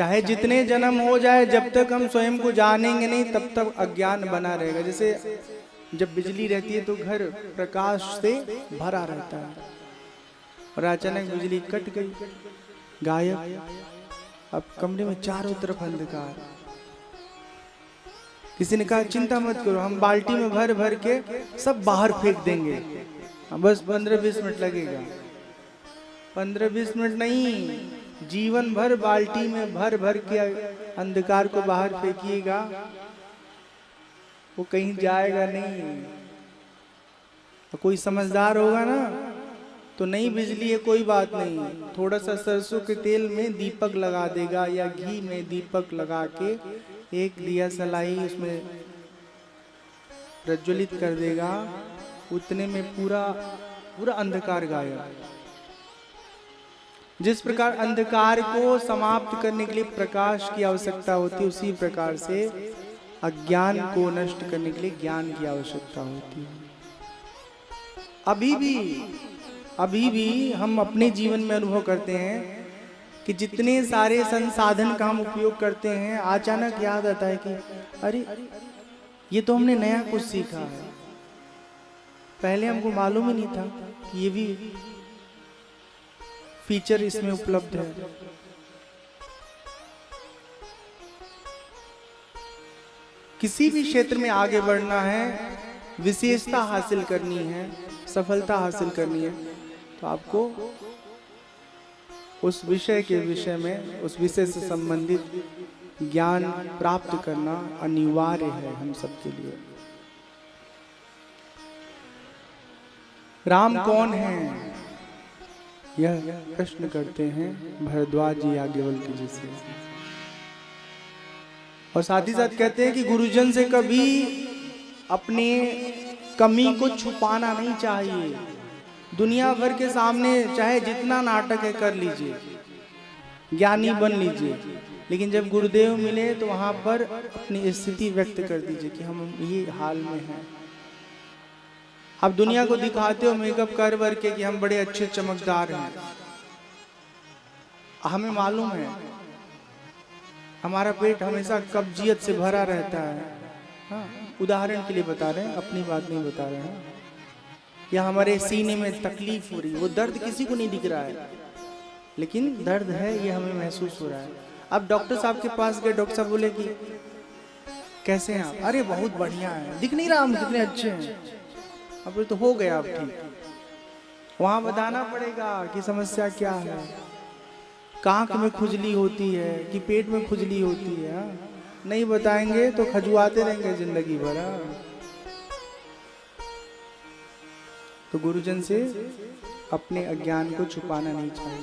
चाहे जितने जन्म हो जाए, जब तक हम स्वयं को जानेंगे नहीं तब तक अज्ञान बना रहेगा। जैसे जब बिजली रहती है तो घर प्रकाश से भरा रहता है, और अचानक बिजली कट गई, गायब। अब कमरे में चारों तरफ अंधकार। किसी ने कहा चिंता मत करो, हम बाल्टी में भर भर के सब बाहर फेंक देंगे, बस 15-20 मिनट लगेगा। 15-20 मिनट नहीं, जीवन भर बाल्टी में भर भर के अंधकार को बाहर फेंकिएगा, वो कहीं जाएगा नहीं। तो कोई समझदार होगा ना तो नई बिजली है कोई बात नहीं, थोड़ा सा सरसों के तेल में दीपक लगा देगा या घी में दीपक लगा के एक दिया सलाई उसमें प्रज्वलित कर देगा, उतने में पूरा पूरा अंधकार गायब। जिस प्रकार अंधकार को समाप्त करने के लिए प्रकाश की आवश्यकता होती है, उसी प्रकार से अज्ञान को नष्ट करने के लिए ज्ञान की आवश्यकता होती है। अभी भी हम अपने जीवन में अनुभव करते हैं कि जितने सारे संसाधन का हम उपयोग करते हैं, अचानक याद आता है कि अरे ये तो हमने नया कुछ सीखा है, पहले हमको मालूम ही नहीं था कि ये भी फीचर इसमें उपलब्ध है। किसी भी क्षेत्र में आगे बढ़ना है, विशेषता हासिल करनी है, सफलता हासिल करनी है, तो आपको उस विषय के विषय में, उस विषय से संबंधित ज्ञान प्राप्त करना अनिवार्य है हम सबके लिए। राम कौन है, यह प्रश्न करते हैं भरद्वाज जी याज्ञवल्क्य जी से, और साथ ही साथ कहते हैं कि गुरुजन से कभी अपने कमी को छुपाना नहीं चाहिए। दुनिया भर के सामने चाहे जितना नाटक है कर लीजिए, ज्ञानी बन लीजिए, लेकिन जब गुरुदेव मिले तो वहां पर अपनी स्थिति व्यक्त कर दीजिए कि हम ये हाल में हैं। आप दुनिया को दिखाते हो मेकअप कर वर के कि हम बड़े अच्छे चमकदार हैं, हमें मालूम है हमारा पेट हमेशा कब्जियत से भरा रहता है। हाँ, उदाहरण के लिए बता रहे हैं, अपनी बात नहीं बता रहे हैं। या हमारे सीने में तकलीफ हो रही है, वो दर्द किसी को नहीं दिख रहा है, लेकिन दर्द है ये हमें महसूस हो रहा है। अब डॉक्टर साहब के पास गए, डॉक्टर साहब बोले कि कैसे हैं आप? अरे बहुत बढ़िया है, दिख नहीं रहा हम कितने अच्छे हैं। अब तो हो गया, आप ठीक। वहां बताना पड़ेगा कि समस्या क्या है, कांख में खुजली होती है कि पेट में खुजली होती है। नहीं बताएंगे तो खजुआते रहेंगे जिंदगी भर। तो गुरुजन से अपने अज्ञान को छुपाना नहीं चाहिए।